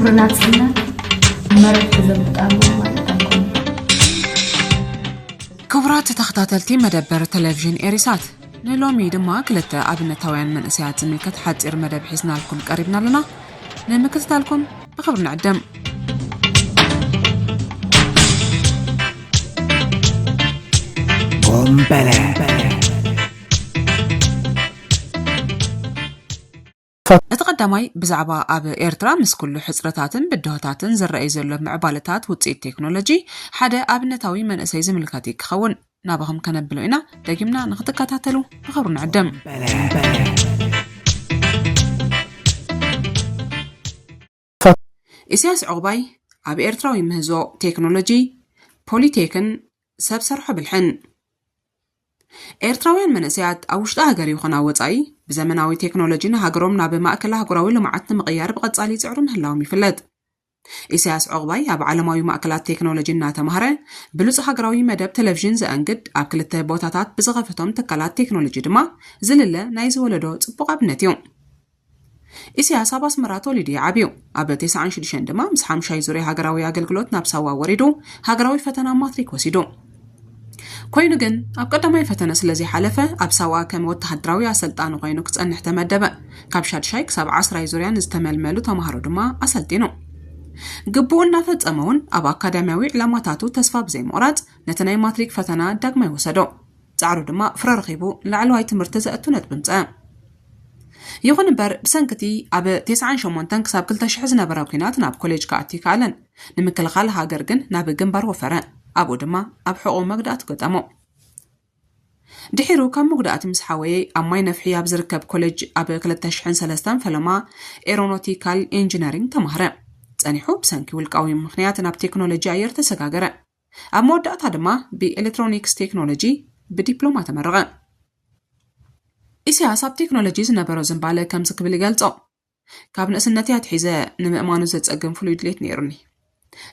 ግብርናት ጽና መሬት ዘብጣሉ ማለት ነው ክብራት ተኸታተልቲ መደበር ቴሌቪዥን ኤሪሳት ንሎሚ ድማ ክልተ ኣብነታውያን መንእሰያት ዝምልከት ሓፂር መደብ ሒዝና ልኩም ቀሪብና ኣለና ንምክትታልኩም ብኽብሪ ንዕደም ቦምበለ እተቀዳማይ ብዛዕባ ኣብ ኤርትራ ምስ ኩሉ ሕጽረታትን ብድሆታትን ዝረኣይ ዘሎ ምዕባለታት ውጽኢት ቴክኖሎጂ ሓደ ኣብነታዊ መንእሰይ ዝምልከት ይክኸውን ናባኹም ከነብሎ ኢና ደጊምና ንኽትከታተሉ ብኽብሪ ንዕደም ኢሳያስ ዕቁባይ ኣብ ኤርትራዊ ምህዞ ቴክኖሎጂ ፖሊቴክን ሰብ ሰርሖ ብልሕን ኤርትራውያን መንእሰያት ኣብ ውሽጢ ሃገር ይኹን ኣብ ወጻኢ ብዘመናዊ ቴክኖሎጂ ንሃገሮም ናብ ማእከል ሃገራዊ ልምዓት ንምቕያር ብቐጻሊ ይጽዕሩ ምህላዎም ይፍለጥ ኢሳያስ ዕቁባይ ኣብ ዓለማዊ ማእከላት ቴክኖሎጂ እናተምሃረ ብሉጽ ሃገራዊ መደብ ቴሌቪዥን ዘአንግድ ኣብ ክልተ ቦታታት ብዝኸፈቶም ትካላት ቴክኖሎጂ ድማ ዝልለ ናይ ዝወለዶ ጽቡቕ ኣብነት እዩ ኢሳያስ ኣብ ኣስመራ ተወሊዱ ይዓብዩ ኣብ 96 ድማ ምስ ሓምሻይ ዙርያ ሃገራዊ ኣገልግሎት ናብ ሳዋ ወሪዱ ሃገራዊ ፈተና ማትሪክ ወሲዱ ኮይኑ ግን ኣብ ቀዳማይ ፈተነ ስለዚ ሓለፈ ኣብ ሳዋ ከም ወተሃደራዊ ኣሰልጣኒ ኮይኑ ክጸንሕ ተመደበ ካብ 6 ክሳብ 10 ዙርያን ዝተመልመሉ ተማሃሮ ድማ ኣሰልጢኑ ግቡእ እናፈጸመውን ኣብ ኣካዳሚያዊ ዕላማታቱ ተስፋ ብዘይምቑራጽ ነቲ ናይ ማትሪክ ፈተና ዳግማይ ወሰዶ ጻዕሩ ድማ ፍረ ረኺቡ ላዕለዋይ ትምህርቲ ዘእቱ ነጥቢ ምጽአ ይኹን እምበር ብሰንኪቲ ኣብ 98 ክሳብ 2000 ዝነበረ ኩናት ናብ ኮሌጅ ከኣቱ ይከኣለን ንምክልኻል ሃገር ግን ናብ ግንባር ወፈረ ኣብኡ ድማ ኣብ ሕቖ መግዳእቲ ገጠሞ ድሒሩ ካብ መጉዳእቲ ምስ ሓወየ ኣብ ማይ ነፍሒ ኣብ ዝርከብ ኮሌጅ ኣብ 2003 ፈለማ ኤሮኖቲካል ኢንጂነሪንግ ተማሃረ ጸኒሑ ብሰንኪ ውልቃዊ ምኽንያት ናብ ቴክኖሎጂ ኣየር ተሰጋገረ ኣብ መወዳእታ ድማ ብኤሌክትሮኒክስ ቴክኖሎጂ ብዲፕሎማ ተመረቐ ኢሳያስ ኣብ ቴክኖሎጂ ዝነበሮ ዝምባለ ከም ዝክብል ይገልጾ ካብ ንእስነቲ ኣትሒዘ ንምእማኑ ዘጸግም ፍሉይ ድሌት ነይሩኒ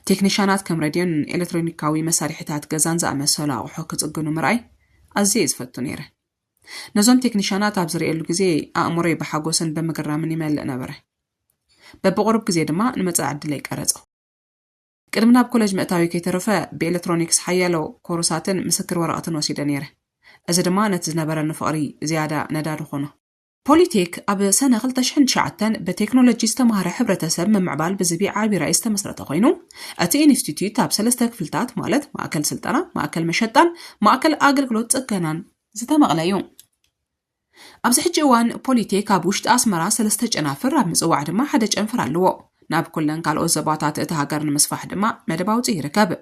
ቴክኒሽያናት ከም ሬድዮን ኤሌክትሮኒካዊ መሳርሒታት ገዛን ዝኣመሰሉ ኣቑሑ ክጽግኑ ምርኣይ ኣዝየ ዝፈቱ ነይረ ነዞም ቴክኒሽያናት ኣብ ዝሪኤሉ ግዜ ኣእምሮይ ብሓጎስን ብምግራምን ይመልእ ነበረ በብቕሩብ ግዜ ድማ ንመጻኢ ዕድል ይቀረጾ ቅድሚ ናብ ኮሌጅ ምእታዊ ከይተረፈ ብኤሌክትሮኒክስ ሓያሎ ኮርሳትን ምስክር ወረቐትን ወሲደ ነይረ እዚ ድማ ነቲ ዝነበረኒ ፍቕሪ ዝያዳ ነዳዲ ኾኖ ፖሊቴክ ኣብ ሰነ 2009 በቴክኖሎጂ ዝተምሃረ ሕብረተሰብ ምምዕባል ብዝቢ ዓቢ ራእይ ዝተመስረተ ኮይኑ እቲ ኢንስቲትዩት ኣብ 3 ክፍልታት ማለት ማእከል ስልጠና ማእከል መሸጣን ማእከል ኣገልግሎት ጽገናን ዝተመቕለ እዩ ኣብዚ ሕጂ እዋን ፖሊቴክ ኣብ ውሽጢ ኣስመራ 3 ጨናፍር ኣብ ምጽዋዕ ድማ ሓደ ጨንፈር ኣለዎ ናብ ኩለን ካልኦት ዘባታት እቲ ሃገር ንምስፋሕ ድማ መደብ ኣውፂኡ ይርከብ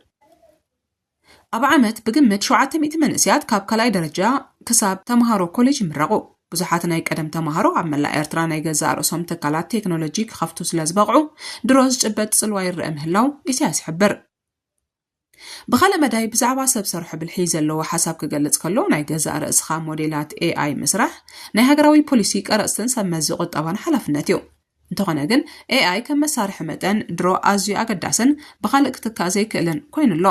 ኣብ ዓመት ብግምት 700 መንእሰያት ካብ ካልኣይ ደረጃ ክሳብ ተምሃሮ ኮሌጅ ይምረቑ ብዙሓት ናይ ቀደም ተምሃሮ ኣብ መላእ ኤርትራ ናይ ገዛእ ርእሶም ትካላት ቴክኖሎጂ ክኸፍቱ ስለ ዝበቕዑ ድሮ ዝጭበጥ ጽልዋ ይርአ ምህላው ኢሳያስ ይሕብር ብኻልእ መዳይ ብዛዕባ ሰብ ሰርሖ ብልሒ ዘለዎ ሓሳብ ክገልጽ ከሎ ናይ ገዛእ ርእስኻ ሞዴላት AI ምስራሕ ናይ ሃገራዊ ፖሊሲ ቀረጽትን ሰብ መዚ ቁጠባን ሓላፍነት እዩ እንተኾነ ግን AI ከም መሳርሒ መጠን ድሮ ኣዝዩ ኣገዳስን ብኻልእ ክትካእ ዘይክእልን ኮይኑሎ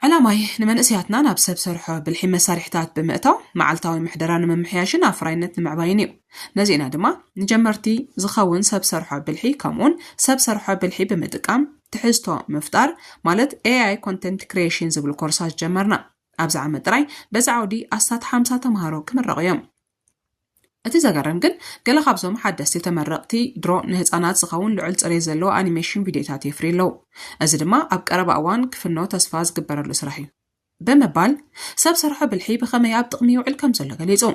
ዓላማይ ንመንእሰያትና ናብ ሰብ ሰርሖ ብልሒ መሳርሒታት ብምእታው መዓልታዊ ምሕደራ ንምምሕያሽን ኣፍራይነት ንምዕባይን እዩ ነዚና ድማ ንጀመርቲ ዝኸውን ሰብ ሰርሖ ብልሒ ከምኡን ሰብ ሰርሖ ብልሒ ብምጥቃም ትሕዝቶ ምፍጣር ማለት AI ኮንተንት ክሪኤሽን ዝብል ኮርሳት ጀመርና ኣብዚ ዓመት ጥራይ በዚ ዓውዲ ኣስታት 50 ተምሃሮ ክምረቑ እዮም እቲ ዘገርም ግን ገለ ካብዞም ሓደስቲ ተመረቕቲ ድሮ ንህፃናት ዝኸውን ልዑል ጽሬት ዘለዎ ኣኒሜሽን ቪድዮታት የፍርየለው እዚ ድማ ኣብ ቀረባ እዋን ክፍኖ ተስፋ ዝግበረሉ ስራሕ እዩ ብምባል ሰብ ሰርሖ ብልሒ ብኸመይ ኣብ ጥቕሚ ይውዕል ከም ዘሎ ገሊጹ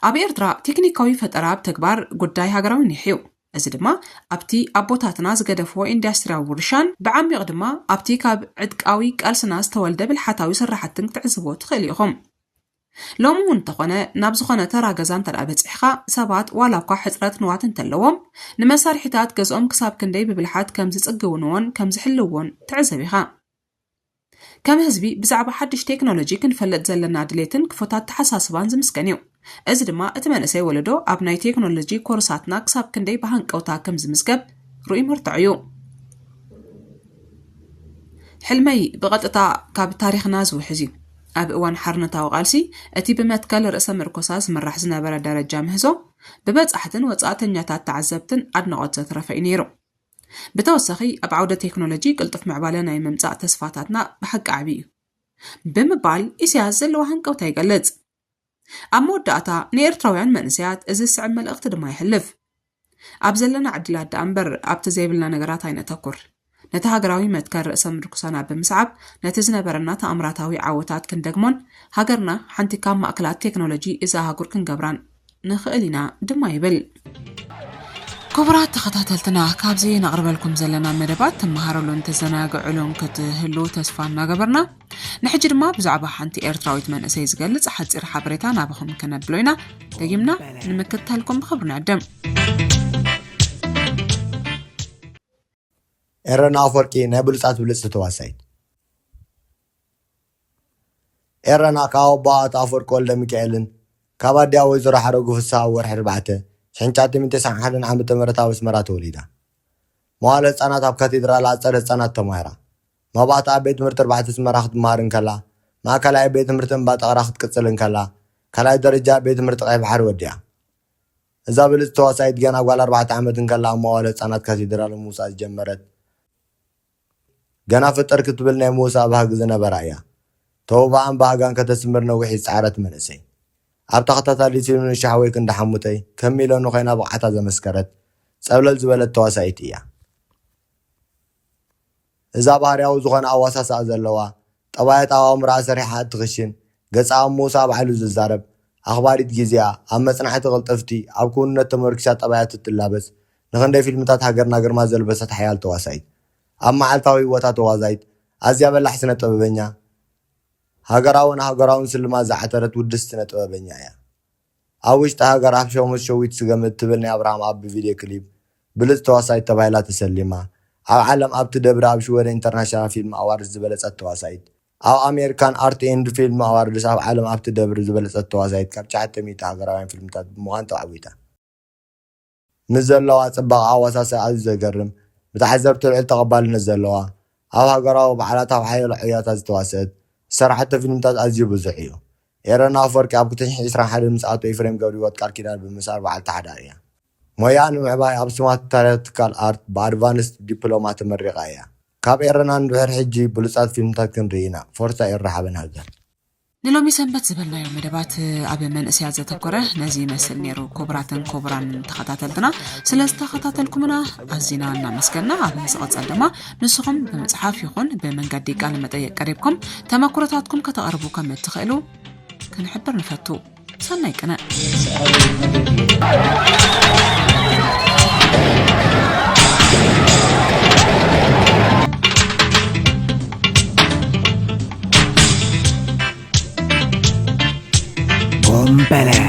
ኣብ ኤርትራ ቴክኒካዊ ፈጠራ ኣብ ተግባር ጉዳይ ሃገራዊ ንሕዩ እዚ ድማ ኣብቲ ኣቦታትና ዝገደፍዎ ኢንዱስትሪያዊ ውርሻን ብዓሚቕ ድማ ኣብቲ ካብ ዕድቃዊ ቃልስና ዝተወልደ ብልሓታዊ ስራሕትን ክትዕዝቦ ትኽእል ኢኹም ሎሚ እውን እንተኾነ ናብ ዝኾነ ተራ ገዛ እንተደኣ በፂሕኻ ሰባት ዋላ እኳ ሕፅረት ንዋት እንተለዎም ንመሳርሒታት ገዝኦም ክሳብ ክንደይ ብብልሓት ከም ዝጽግውንዎን ከም ዝሕልውዎን ትዕዘብ ኢኻ ከም ህዝቢ ብዛዕባ ሓድሽ ቴክኖሎጂ ክንፈልጥ ዘለና ድሌትን ክፎታት ተሓሳስባን ዝምስገን እዩ እዚ ድማ እቲ መንእሰይ ወለዶ ኣብ ናይ ቴክኖሎጂ ኮርሳትና ክሳብ ክንደይ ብሃንቀውታ ከም ዝምዝገብ ርኡይ ምርትዕ እዩ ሕልመይ ብቐጥታ ካብ ታሪኽና ዝውሕዝ እዩ ኣብ እዋን ሓርነታዊ ቃልሲ እቲ ብመትከል ርእሰ ምርኮሳስ ምራሕ ዝነበረ ደረጃ ምህዞ ብበጻሕትን ወጻእተኛታት ተዓዘብትን ኣድናቖት ዘትረፈ እዩ ነይሩ። ብተወሳኺ ኣብ ዓውደ ቴክኖሎጂ ቅልጡፍ ምዕባለ ናይ ምምጻእ ተስፋታትና ብሓቂ ዓብዪ እዩ ብምባል ኢሳያስ ዘለዎ ሃንቀውታ ይገልጽ። ኣብ መወዳእታ ንኤርትራውያን መንእሰያት እዚ ዝስዕብ መልእኽቲ ድማ ይሕልፍ። ኣብ ዘለና ዕድላት ደኣ እምበር ኣብቲ ዘይብልና ነገራት ኣይነተኩር። ነቲ ሃገራዊ መትከል ርእሰ ምርኩሳና ብምስዓብ ነቲ ዝነበረና ተኣምራታዊ ዓወታት ክንደግሞን ሃገርና ሓንቲ ካብ ማእከላት ቴክኖሎጂ እዛ ሃገር ክንገብራን ንኽእል ኢና ድማ ይብል። ክቡራት ተኸታተልትና ካብዚ ነቕርበልኩም ዘለና መደባት ተመሃረሉን ተዘናግዕሉን ክትህሉ ተስፋ እናገበርና ንሕጂ ድማ ብዛዕባ ሓንቲ ኤርትራዊት መንእሰይ ዝገልጽ ሓፂር ሓበሬታ ናብኹም ከነብሎ ኢና ደጊምና ንምክትታልኩም ብኽብሪ ንዕድም። ኤረና ኣፈወርቂ ናይ ብሉጻት ብልጽቲ ተዋሳኢት። ኤረና ካብ ኣቦኣ ኣፈወርቂ ወልደ ሚካኤልን ካብ ኣድያ ወይዘሮ ሓረጉ ፍስሓ ወርሒ 4 1991 ዓመተ ምህረት ኣብ ኣስመራ ተወሊዳ። መዋዕለ ህጻናት ኣብ ካቴድራል ኣፀደ ህጻናት ተማሂራ መባእታ ኣብ ቤት ትምህርቲ 4 ኣስመራ ክትመሃር እንከላ ማእከላይ ቤት ትምህርቲ እምባ ጠቕራ ክትቅጽል እንከላ ካልኣይ ደረጃ ቤት ትምህርቲ ቀይ ባሕሪ ወዲያ። እዛ ብልጽቲ ተዋሳኢት ገና ጓል 4 ዓመት እንከላ ኣብ መዋዕለ ህጻናት ካቴድራል ምውሳእ ዝጀመረት ገና ፍጠር ክትብል ናይ ምውሳእ ባህጊ ዝነበራ እያ። ተውባኣን ባህጋን ከተስምር ነዊሕ ይፃዓረት መንእሰይ ኣብ ተኸታታሊ ሲኑን ሻሕወይ ክንዲ ሓሙተይ ከም ሚሊዮን ኮይና ብቕዓታ ዘመስከረት ፀብለል ዝበለት ተዋሳኢት እያ። እዛ ባህርያዊ ዝኾነ ኣዋሳሳእ ዘለዋ ጠባያት ኣብ ኣእምሮኣ ሰሪሓ እትኽሽን ገፃ ኣብ ምውሳእ ባዕሉ ዝዛረብ ኣኽባሪት ጊዜኣ ኣብ መፅናዕቲ ቅልጥፍቲ ኣብ ክውንነት ተመርኪሳ ጠባያት እትላበስ ንኽንደይ ፊልምታት ሃገርና ግርማ ዘለበሰት ሓያል ተዋሳኢት ኣብ መዓልታዊ ህይወታ ተዋዛኢት ኣዝያ በላሕ ስነ ጥበበኛ ሃገራውን ስልማት ዝዓተረት ውድስ ስነ ጥበበኛ እያ። ኣብ ውሽጢ ሃገር ኣብ ሸሙት ሸዊት ስገምት ትብል ናይ ኣብርሃም ኣብ ቪድዮ ክሊፕ ብልጽ ተዋሳኢት ተባሂላ ተሰሊማ ኣብ ዓለም ኣብቲ ደብሪ ኣብ ሽወደ ኢንተርናሽናል ፊልም ኣዋርድስ ዝበለጸት ተዋሳኢት ኣብ ኣሜሪካን ኣርት ኤንድ ፊልም ኣዋርድስ ኣብ ዓለም ኣብቲ ደብሪ ዝበለጸት ተዋሳኢት ካብ 900 ሃገራውያን ፊልምታት ብምዃን ተዓዊታ ምስ ዘለዋ ጽባቐ ኣዋሳሳኢ ኣዝዩ ዘገርም ብተዓዘብቲ ልዑል ተቐባልነት ዘለዋ ኣብ ሃገራዊ በዓላት ኣብ ሓያሎ ዕያታት ዝተዋስአት ዝሰርሐቶ ፊልምታት ኣዝዩ ብዙሕ እዩ። ኤረና ኣፈወርቂ ኣብ 2021 ምስ ኣቶ ኤፍሬም ገብረሂወት ቃል ኪዳን ብምስኣር በዓል ተሓዳር እያ። ሞያ ንምዕባይ ኣብ ሲማቶግራፊካል ኣርት ብኣድቫንስድ ዲፕሎማ ተመሪቓ እያ። ካብ ኤረና ንድሕር ሕጂ ብሉጻት ፊልምታት ክንርኢ ኢና። ፎርሳ ኤራ ሓበን ሃገር ንሎሚ ሰንበት ዝበልናዮ መደባት ኣብ መንእስያት ዘተኮረ ነዚ ይመስል ነይሩ። ክቡራትን ክቡራን ተኸታተልትና ስለ ዝተኸታተልኩምና ኣዝና እናመስገንና። ኣብ ዝቐፅል ድማ ንስኹም ብምፅሓፍ ይኹን ብመንገዲ ቃለ መጠይቅ ቀሪብኩም ተመክሮታትኩም ከተቕርቡ ከም እትኽእሉ ክንሕብር ንፈቱ። ሰናይ ቅነ Bombele.